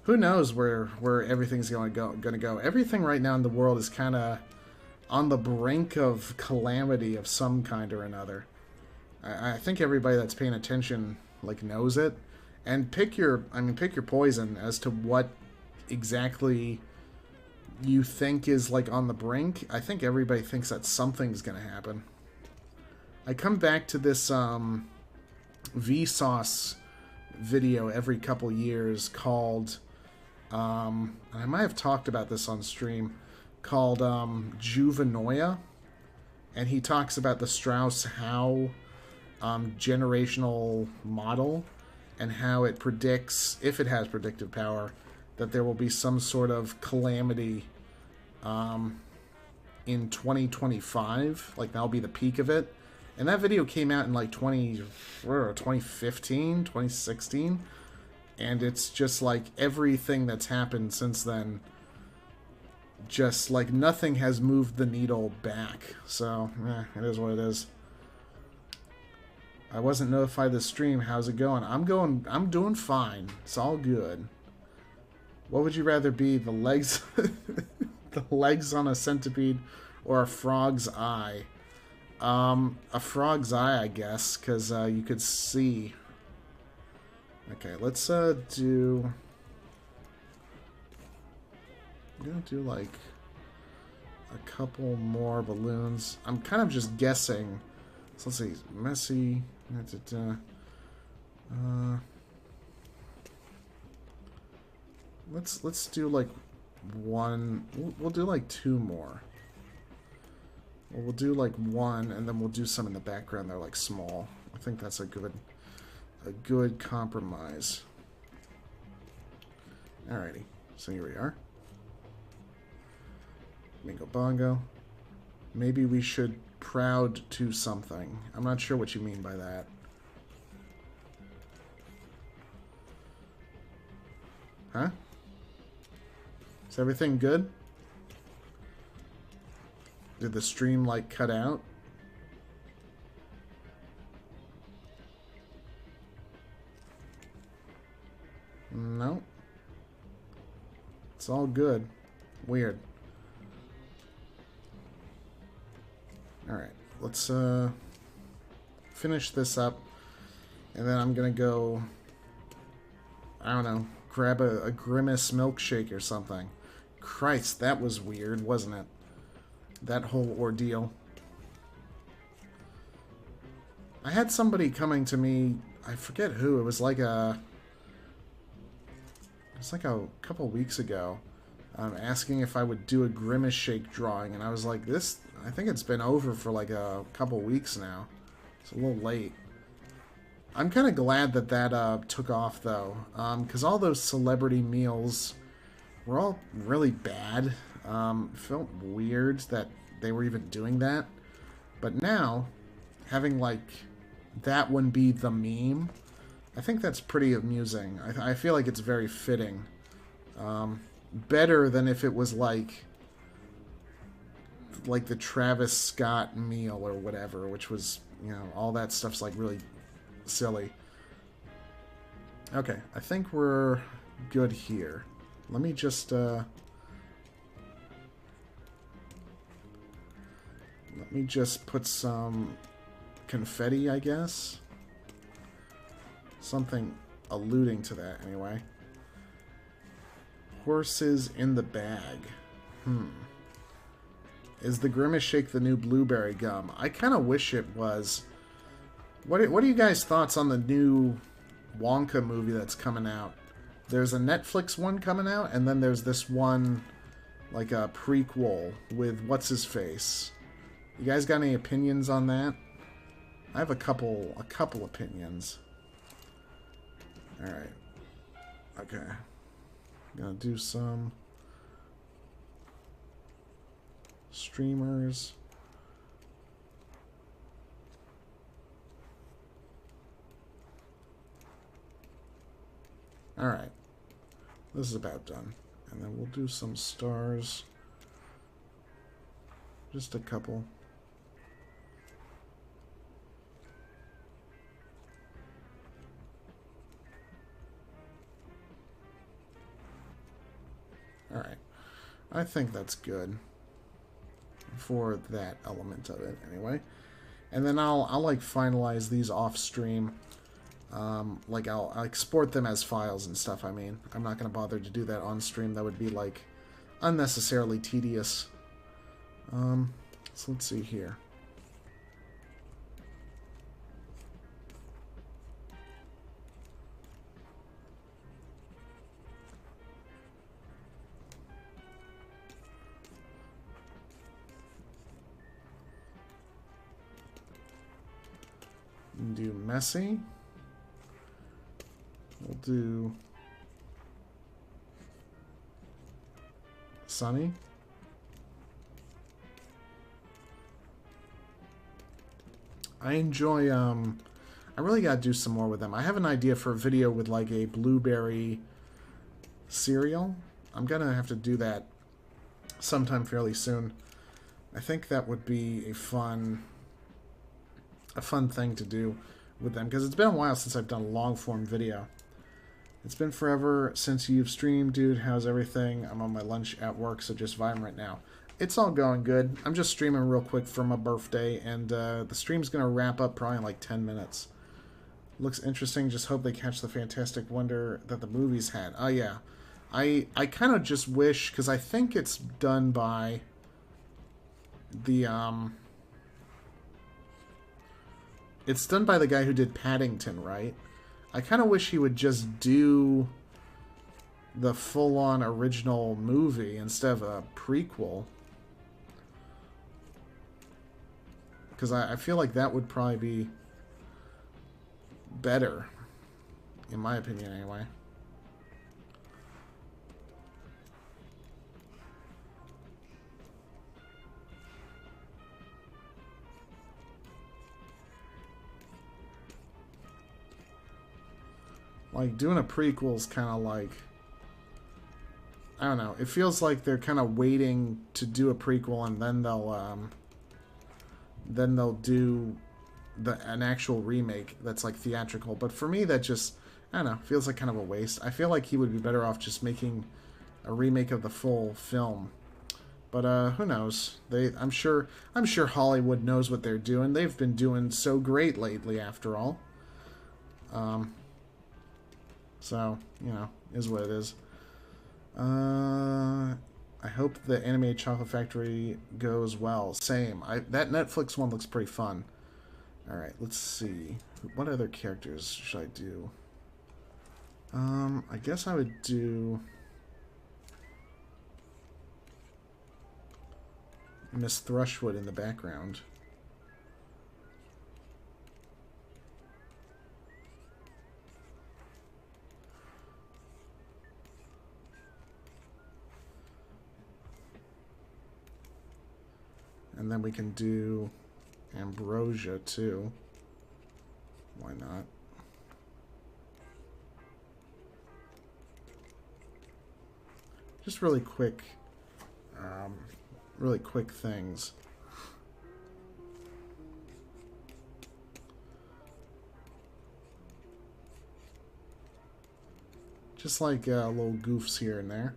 Who knows where everything's gonna go? Everything right now in the world is kind of on the brink of calamity of some kind or another. I think everybody that's paying attention like knows it. And pick your poison as to what exactly you think is like on the brink. I think everybody thinks that something's gonna happen. I come back to this Vsauce video every couple years called I might have talked about this on stream, called Juvenoia, and he talks about the Strauss-Howe generational model and how it predicts, if it has predictive power, that there will be some sort of calamity in 2025. Like, that'll be the peak of it. And that video came out in like 2015, 2016. And it's just like everything that's happened since then just like nothing has moved the needle back. So, it is what it is. I wasn't notified the stream. How's it going? I'm doing fine. It's all good. What would you rather be, the legs the legs on a centipede or a frog's eye? A frog's eye, I guess, because you could see. Okay, let's do... I'm gonna do like a couple more balloons. I'm kind of just guessing. So let's see, messy. Let's do like one. We'll do like two more. Well, we'll do like one, and then we'll do some in the background. They're like small. I think that's a good compromise. Alrighty, so here we are. Bingo bongo. Maybe we should proud to something. I'm not sure what you mean by that. Huh? Is everything good? Did the stream like cut out? No. It's all good. Weird. Alright, let's finish this up, and then I'm gonna go, I don't know, grab a Grimace milkshake or something. Christ, that was weird, wasn't it? That whole ordeal. I had somebody coming to me, I forget who, it was like a couple weeks ago, asking if I would do a Grimace shake drawing, and I was like, I think it's been over for like a couple weeks now. It's a little late. I'm kind of glad that took off, though, because all those celebrity meals were all really bad. It felt weird that they were even doing that. But now, having like that one be the meme, I think that's pretty amusing. I feel like it's very fitting. Better than if it was like the Travis Scott meal or whatever, which was, you know, all that stuff's like really silly. Okay, I think we're good here. Let me just put some confetti, I guess. Something alluding to that, anyway. Horses in the bag. Is the Grimace Shake the new blueberry gum? I kind of wish it was. What are you guys' thoughts on the new Wonka movie that's coming out? There's a Netflix one coming out, and then there's this one, like a prequel with what's-his-face. You guys got any opinions on that? I have a couple opinions. Alright. Okay. Gonna do some streamers. Alright. This is about done. And then we'll do some stars. Just a couple. Alright. I think that's good for that element of it, anyway. And then I'll like finalize these off stream. Like I'll export them as files and stuff. I mean, I'm not gonna bother to do that on stream. That would be like unnecessarily tedious. So let's see here. Do messy. We'll do sunny. I enjoy, I really gotta do some more with them. I have an idea for a video with like a blueberry cereal. I'm gonna have to do that sometime fairly soon. I think that would be a fun thing to do with them, because it's been a while since I've done a long form video. It's been forever since you've streamed, dude. How's everything? I'm on my lunch at work, so just vibing right now. It's all going good. I'm just streaming real quick for my birthday, and the stream's going to wrap up probably in like 10 minutes. Looks interesting. Just hope they catch the fantastic wonder that the movies had. Oh, yeah. I kind of just wish, because I think it's done by the, It's done by the guy who did Paddington, right? I kind of wish he would just do the full-on original movie instead of a prequel. Because I feel like that would probably be better, in my opinion anyway. Like, doing a prequel is kind of like... I don't know. It feels like they're kind of waiting to do a prequel, and then they'll do an actual remake that's like theatrical. But for me, that just, I don't know, feels like kind of a waste. I feel like he would be better off just making a remake of the full film. But who knows? I'm sure Hollywood knows what they're doing. They've been doing so great lately, after all. So, you know, is what it is. I hope the Animated Chocolate Factory goes well. Same. That Netflix one looks pretty fun. Alright, let's see. What other characters should I do? I guess I would do Miss Thrushwood in the background. And then we can do Ambrosia, too. Why not? Just really quick things. Just like little goofs here and there.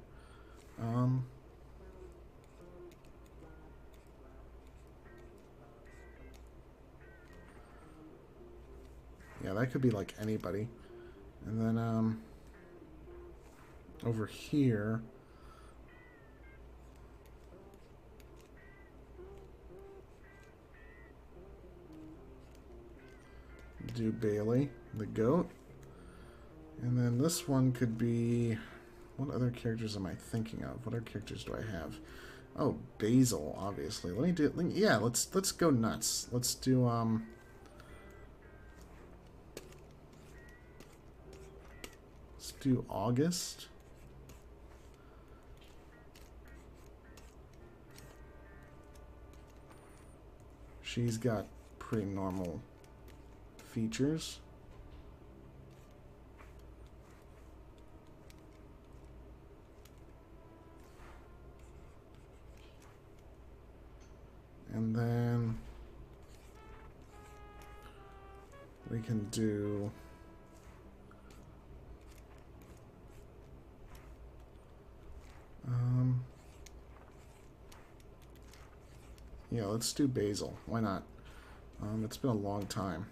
Yeah, that could be like anybody. And then over here, do Bailey, the goat. And then this one could be... What other characters am I thinking of? What other characters do I have? Oh, Basil, obviously. Let me do... Yeah, let's go nuts. Let's do, Let's do August. She's got pretty normal features. And then we can do yeah, let's do Basil. Why not? It's been a long time.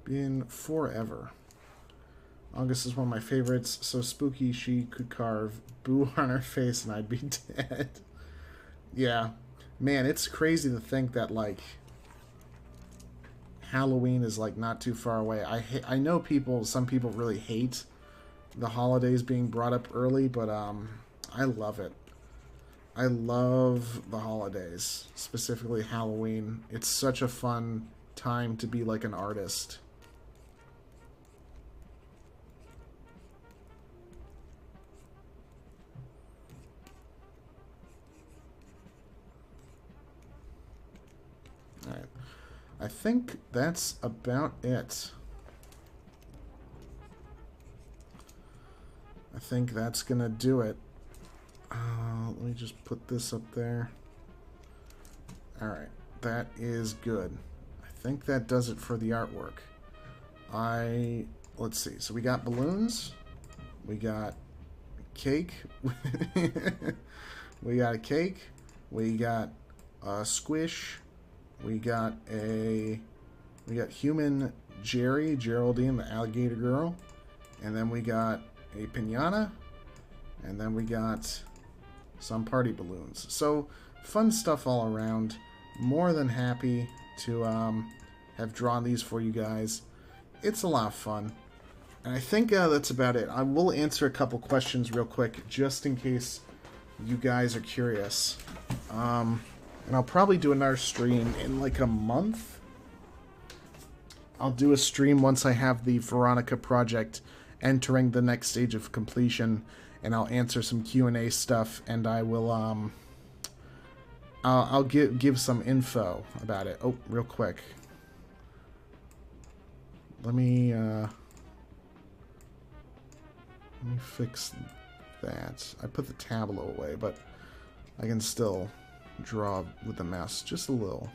Been forever. August is one of my favorites. So spooky she could carve boo on her face and I'd be dead. Yeah. Man, it's crazy to think that, like, Halloween is, like, not too far away. I know some people really hate the holidays being brought up early, but I love it. I love the holidays, specifically Halloween. It's such a fun time to be like an artist. I think that's about it. I think that's gonna do it. Let me just put this up there. Alright, that is good. I think that does it for the artwork. Let's see. So we got balloons. We got cake. We got a cake. We got a squish. We got human Geraldine, the alligator girl. And then we got a piñata. And then we got some party balloons. So, fun stuff all around. More than happy to have drawn these for you guys. It's a lot of fun. And I think that's about it. I will answer a couple questions real quick, just in case you guys are curious. And I'll probably do another stream in like a month. I'll do a stream once I have the Veronica project entering the next stage of completion, and I'll answer some Q&A stuff, and I will I'll give some info about it. Oh, real quick. Let me fix that. I put the tableau away, but I can still draw with the mouse just a little.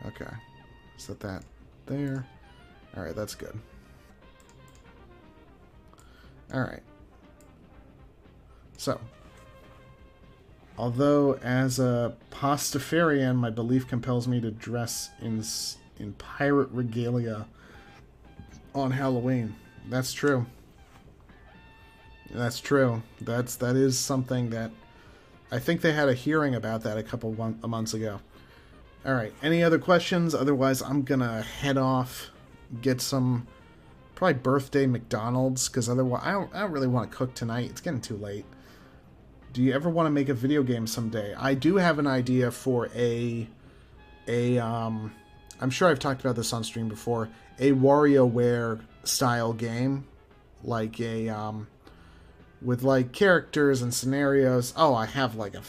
Okay. Set that there. Alright, that's good. Alright. So, although as a Pastafarian, my belief compels me to dress in pirate regalia on Halloween. That's true. That's true. That is something that I think they had a hearing about that a couple months ago. All right. Any other questions? Otherwise, I'm gonna head off, get some probably birthday McDonald's, because otherwise I don't really want to cook tonight. It's getting too late. Do you ever want to make a video game someday? I do have an idea for I'm sure I've talked about this on stream before, a WarioWare style game, like with like characters and scenarios. Oh, I have like a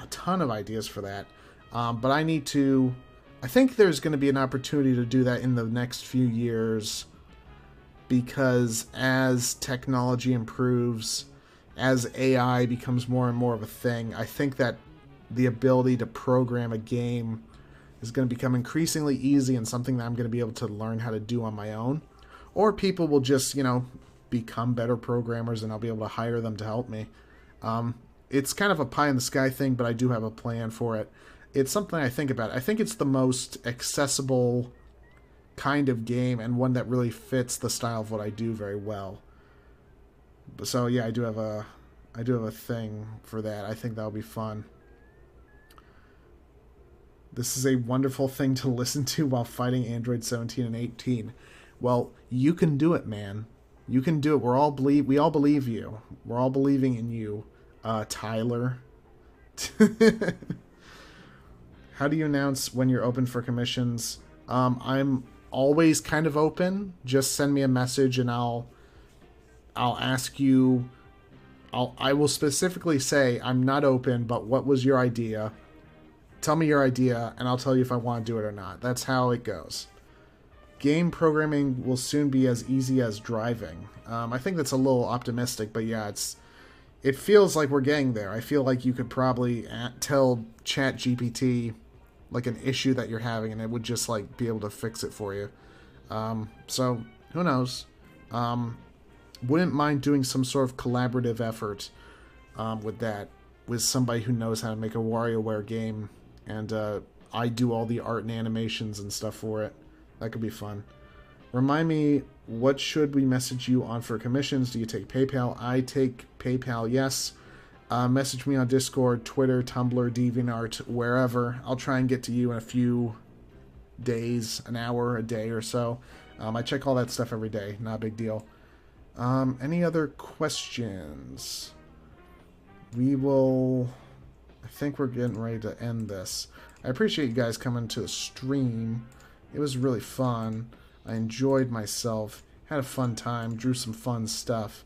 ton of ideas for that. But I think there's going to be an opportunity to do that in the next few years, because as technology improves, as AI becomes more and more of a thing, I think that the ability to program a game is going to become increasingly easy and something that I'm going to be able to learn how to do on my own. Or people will just, become better programmers and I'll be able to hire them to help me. It's kind of a pie in the sky thing, but I do have a plan for it. It's something I think about. I think it's the most accessible kind of game, and one that really fits the style of what I do very well. So yeah, I do have a thing for that. I think that'll be fun. This is a wonderful thing to listen to while fighting Android 17 and 18. Well, you can do it, man. You can do it. We all believe you. We're all believing in you, Tyler. How do you announce when you're open for commissions? I'm always kind of open. Just send me a message and I'll ask you. I will specifically say I'm not open, but what was your idea? Tell me your idea, and I'll tell you if I want to do it or not. That's how it goes. Game programming will soon be as easy as driving. I think that's a little optimistic, but yeah, it feels like we're getting there. I feel like you could probably tell ChatGPT like an issue that you're having, and it would just like be able to fix it for you. So who knows? Wouldn't mind doing some sort of collaborative effort with somebody who knows how to make a WarioWare game, and I do all the art and animations and stuff for it. That could be fun. Remind me, what should we message you on for commissions? Do you take PayPal? I take PayPal, yes. Message me on Discord, Twitter, Tumblr, DeviantArt, wherever. I'll try and get to you in a few days, an hour, a day or so. I check all that stuff every day. Not a big deal. Any other questions? I think we're getting ready to end this. I appreciate you guys coming to the stream. It was really fun. I enjoyed myself. Had a fun time. Drew some fun stuff.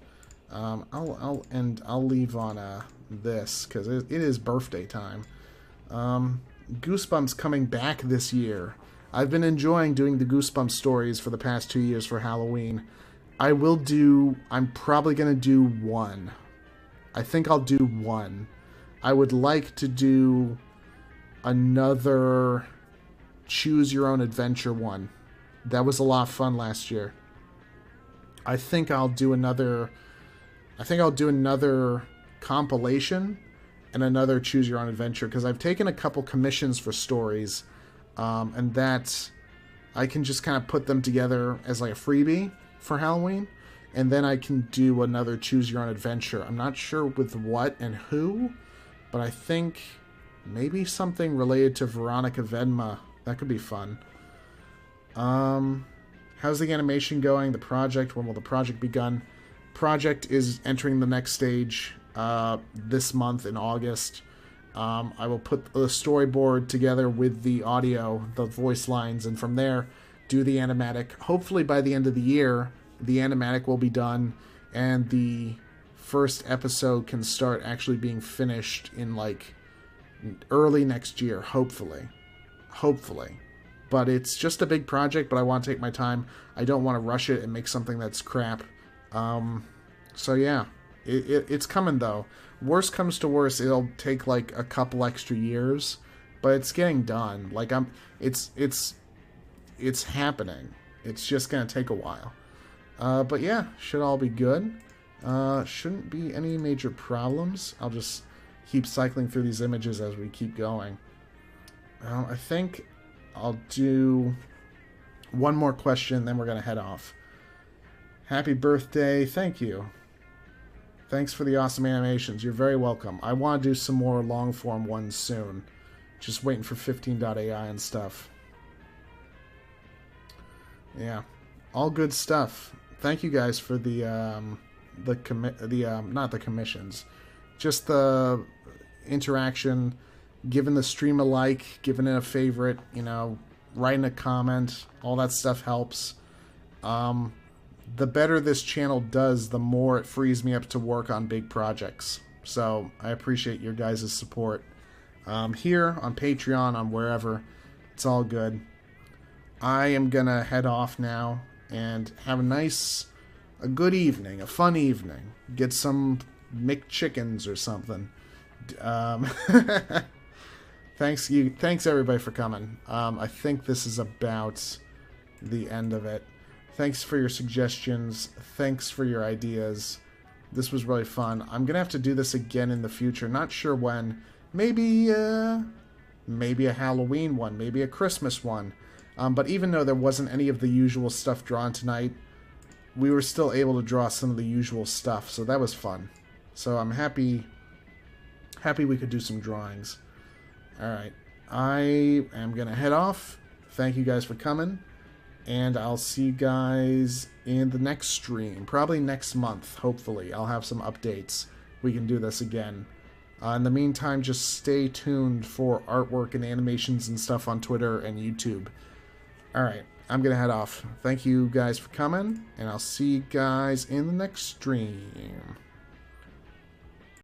I'll leave on this because it is birthday time. Goosebumps coming back this year. I've been enjoying doing the Goosebumps stories for the past 2 years for Halloween. I'm probably going to do one. I think I'll do one. I would like to do another choose your own adventure one. That was a lot of fun last year. I think I'll do another compilation and another choose your own adventure, because I've taken a couple commissions for stories, and that I can just kind of put them together as like a freebie for Halloween, and then I can do another choose your own adventure. I'm not sure with what and who, but I think maybe something related to Veronica Venma. That could be fun. How's the animation going? The project? When will the project begun? Project is entering the next stage this month in August. I will put the storyboard together with the audio, the voice lines, and from there do the animatic. Hopefully by the end of the year, the animatic will be done, and the first episode can start actually being finished in like early next year, hopefully. But it's just a big project, but I want to take my time. I don't want to rush it and make something that's crap. So yeah, it's coming though. Worst comes to worst, it'll take like a couple extra years, but it's getting done. Like it's happening. It's just gonna take a while. But yeah, should all be good. Shouldn't be any major problems. I'll just keep cycling through these images as we keep going. I think I'll do one more question, then we're gonna head off. Happy birthday. Thank you. Thanks for the awesome animations. You're very welcome. I want to do some more long-form ones soon. Just waiting for 15.ai and stuff. Yeah. All good stuff. Thank you guys for not the commissions. Just the interaction, giving the stream a like, giving it a favorite, writing a comment. All that stuff helps. The better this channel does, the more it frees me up to work on big projects. So I appreciate your guys' support. Here, on Patreon, on wherever. It's all good. I am going to head off now and have a good evening, a fun evening. Get some McChickens or something. Thanks everybody for coming. I think this is about the end of it. Thanks for your suggestions. Thanks for your ideas. This was really fun. I'm going to have to do this again in the future. Not sure when. Maybe a Halloween one. Maybe a Christmas one. But even though there wasn't any of the usual stuff drawn tonight, we were still able to draw some of the usual stuff. So that was fun. So I'm happy we could do some drawings. Alright. I am going to head off. Thank you guys for coming. And I'll see you guys in the next stream. Probably next month, hopefully. I'll have some updates. We can do this again. In the meantime, just stay tuned for artwork and animations and stuff on Twitter and YouTube. Alright, I'm going to head off. Thank you guys for coming, and I'll see you guys in the next stream.